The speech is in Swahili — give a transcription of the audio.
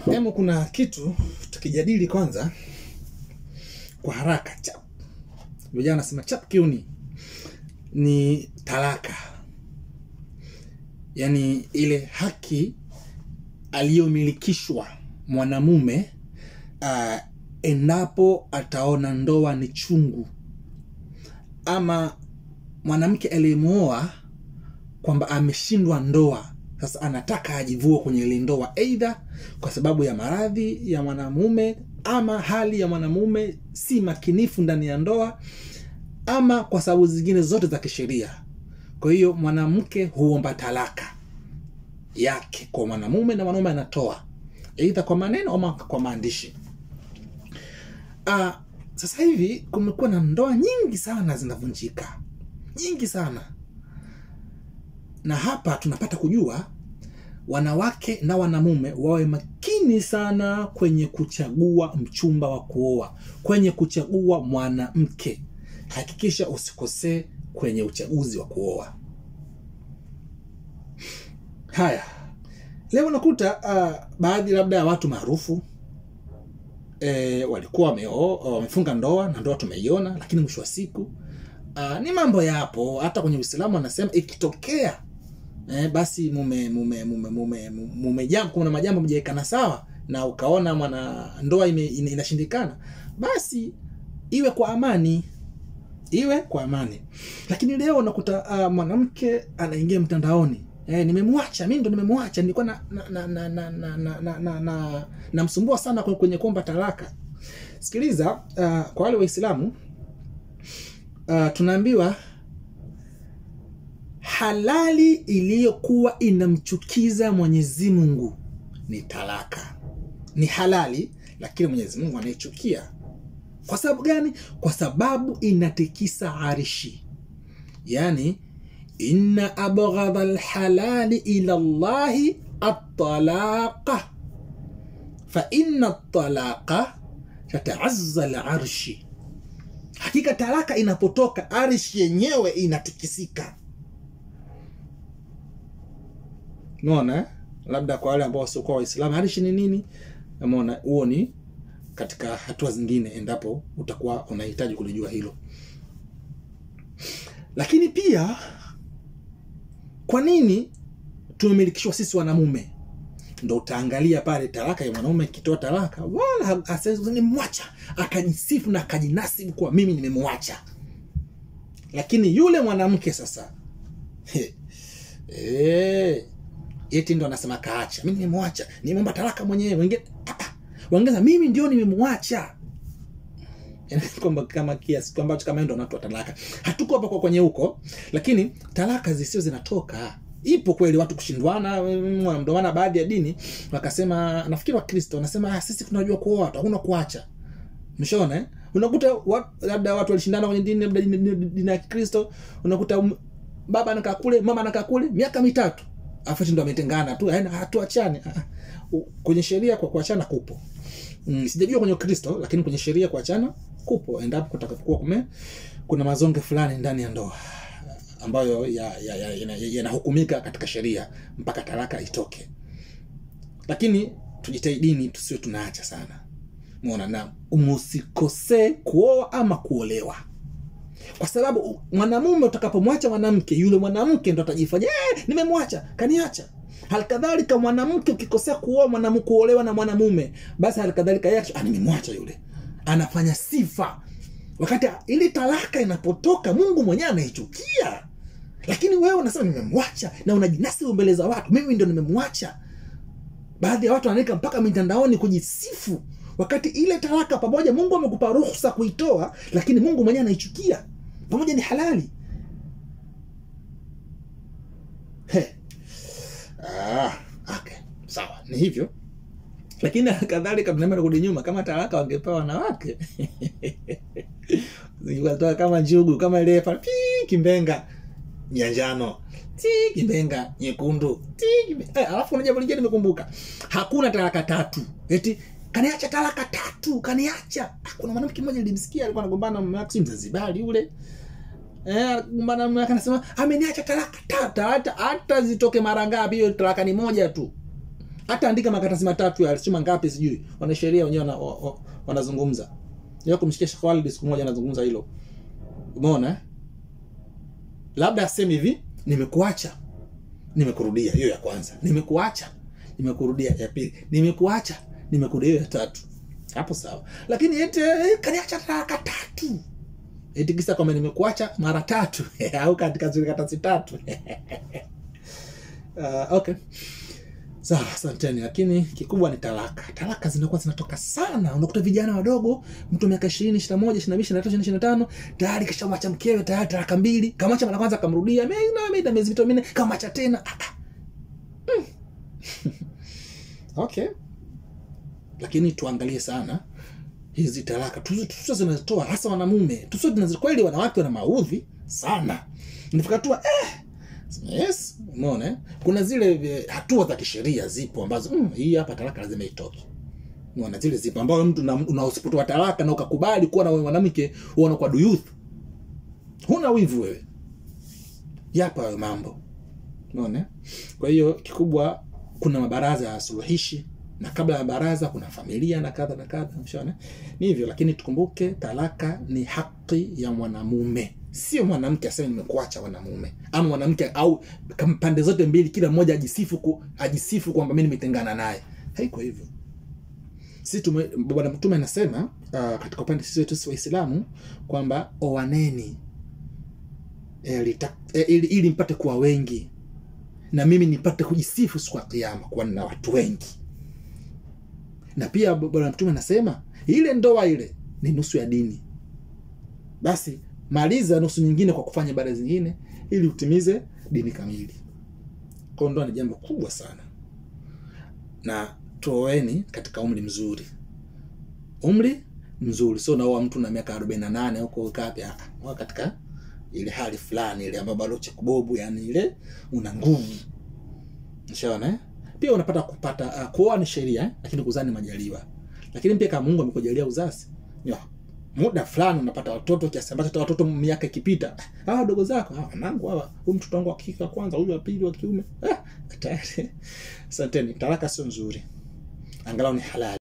Hemu kuna kitu tukijadili kwanza kwa haraka chap. Vijana nasema chap kiuni ni talaka. Yaani ile haki aliyomilikishwa mwanamume endapo ataona ndoa ni chungu, ama mwanamke aliyemuoa kwamba ameshindwa ndoa, sasa anataka ajivue kwenye ile ndoa, aidha kwa sababu ya maradhi ya mwanamume, ama hali ya mwanamume si makinifu ndani ya ndoa, ama kwa sababu zingine zote za kisheria. Kwa hiyo mwanamke huomba talaka yake kwa mwanamume na mwanamume anatoa, aidha kwa maneno ama kwa maandishi. Sasa hivi kumekuwa na ndoa nyingi sana zinavunjika, nyingi sana. Na hapa tunapata kujua wanawake na wanamume wawe makini sana kwenye kuchagua mchumba wa kuoa, kwenye kuchagua mwanamke. Hakikisha usikosee kwenye uchaguzi wa kuoa. Haya, leo nakuta baadhi labda ya watu maarufu walikuwa wamefunga ndoa na ndoa tumeiona, lakini mwisho wa siku ni mambo yapo. Hata kwenye Uislamu wanasema ikitokea basi mume jambo, kuna majambo mjaekana sawa na ukaona mwana ndoa inashindikana, basi iwe kwa amani, iwe kwa amani. Lakini leo nakuta mwanamke anaingia mtandaoni, nimemwacha, mimi ndo nimemwacha, nilikuwa na msumbua sana kwenye kuomba talaka. Sikiliza, kwa wale Waislamu tunaambiwa halali iliyokuwa inamchukiza Mwenyezi Mungu ni talaka. Ni halali, lakini Mwenyezi Mungu anaichukia. Kwa sababu gani? Kwa sababu inatikisa arishi. Yani inna abghadha alhalali ila Allahi at-talaqa fa inna at-talaqa tata'azza al-arshi. Hakika talaka inapotoka arishi yenyewe inatikisika. Unaona? Labda kwa wale ambao sio kwa Waislamu, arishi ni nini? Umeona, huo ni katika hatua zingine endapo utakuwa unahitaji kulijua hilo. Lakini pia kwa nini tumemilikishwa sisi wanamume? Ndio utaangalia pale talaka ya mwanaume kitoa talaka, wala asema nimemwacha, akajisifu na akajinasibu kwa mimi nimemwacha. Lakini yule mwanamke sasa eti ndo anasema kaacha, mimi nimemwacha, nimeomba talaka mwenyewe. Wengine wangeza mimi ndio nimemwacha. Kwamba kama kiasi kwamba kama ndo anatoa talaka. Hatuko hapa kwa kwenye huko, lakini talaka zisio zinatoka. Ipo kweli watu kushindwana, ndio maana baadhi ya dini wakasema, nafikiri Wakristo wanasema sisi tunajua kuoa, hakuna kuacha. Mshaona unakuta labda watu walishindana kwenye dini, labda dini ya Kristo, unakuta baba anakaa kule, mama anakaa kule miaka 3. Afuati ndo ametengana tu, hatuachane. Kwenye sheria kwa kuachana kupo. Sijajua kwenye Kristo, lakini kwenye sheria kuachana kupo endapo kutakapokuwa kuna mazonge fulani ndani ya ndoa ambayo yanahukumika katika sheria mpaka talaka itoke. Lakini tujitahidini tusiwe tunaacha sana. Muona, na usikose kuoa ama kuolewa. Kwa sababu mwanamume utakapomwacha mwanamke, yule mwanamke ndo atajifanya nimemwacha, kaniacha. Halikadhalika mwanamke ukikosea kuoa mwanamume, kuolewa na mwanamume, basi halikadhalika yeye nimemwacha yule, anafanya sifa. Wakati ile talaka inapotoka Mungu mwenyewe anaichukia. Lakini wewe unasema nimemwacha na unajinasibu mbele za watu, mimi ndo nimemwacha. Baadhi ya watu wanaeka mpaka mitandaoni kujisifu, wakati ile talaka pamoja Mungu amekupa ruhusa kuitoa, lakini Mungu mwenyewe anaichukia. Pamoja ni halali. Okay, sawa, ni hivyo. Lakini kadhalika tunaenda kurudi nyuma, kama talaka wangepewa wanawake zingekuwa kama njugu, kama ile kimbenga njano, kimbenga nyekundu, alafu unajua lingine nimekumbuka, hakuna talaka 3. Eti kaniacha talaka 3, kaniacha. Kuna mwanamke mmoja nilimsikia alikuwa anagombana na mume wake Mzanzibari yule. Gombana na mume wake anasema ameniacha talaka 3, hata zitoke mara ngapi hiyo talaka ni moja tu. Hata andika makaratasi matatu ya alisoma ngapi sijui. Wanasheria wenyewe wanazungumza. Ndio kumshikia Sheikh Walid siku moja anazungumza hilo. Umeona? Labda aseme hivi, nimekuacha, nimekurudia, hiyo ya kwanza. Nimekuacha, nimekurudia, ya pili. Nimekuacha, nimekurudia, hiyo ya tatu. Hapo sawa. Lakini eti kaniacha talaka 3. Eti kisa kama nimekuacha mara 3 au katika zile karatasi 3. Okay. Sawa, asanteni. Lakini kikubwa ni talaka. Talaka zinakuwa zinatoka sana. Unakuta vijana wadogo, mtu miaka 20, 21, 22, 23, 25, tayari kishamwacha mkewe, tayari talaka 2. Kamwacha mara kwanza kamrudia, miezi mitatu minne, kamwacha tena. Okay. Lakini tuangalie sana hizi talaka. Tusio zinatoa hasa wanamume. Tusio tunazikweli wanawake wana maudhi sana. Nifika tu yes, umeona? Kuna zile hatua za kisheria zipo ambazo hii hapa talaka lazima itoke. Unaona zile zipo ambao mtu unaosipotoa talaka na ukakubali kuwa na mwanamke uone kwa duyuth. Huna wivu wewe. Yapa hayo mambo. Unaona? Kwa hiyo kikubwa kuna mabaraza ya suluhishi na kabla ya baraza kuna familia na kadha na kadha, mshaona? Ni hivyo, lakini tukumbuke talaka ni haki ya mwanamume. Sio mwanamke aseme nimekuacha mwanamume. Ama mwanamke au pande zote mbili kila mmoja ajisifu kwamba mimi nimetengana naye. Haiko hivyo. Sisi Bwana Mtume anasema katika upande sisi wetu Waislamu kwamba oaneni ili mpate kuwa wengi na mimi nipate kujisifu siku ya kiyama kwa na watu wengi. Na pia Bwana Mtume anasema ile ndoa ile ni nusu ya dini. Basi maliza nusu nyingine kwa kufanya ibada zingine ili utimize dini kamili. Kwa ndoa ni jambo kubwa sana. Na tuoeni katika umri mzuri. Umri mzuri. So naoa mtu na miaka 48 huko kapi katika ile hali fulani ile ambayo bado chekubobu, yani ile una nguvu. Unaona? Pia unapata kuoa ni sheria, lakini kuzaa ni majaliwa. Lakini pia kama Mungu amekujalia uzazi, muda fulani unapata watoto kiasi ambacho watoto miaka ikipita, wadogo zako, wanangu hawa, huyu mtoto wangu wa kike kwanza, huyu wa pili wa kiume. Tayari. Asanteni. Talaka sio nzuri. Angalau ni halali.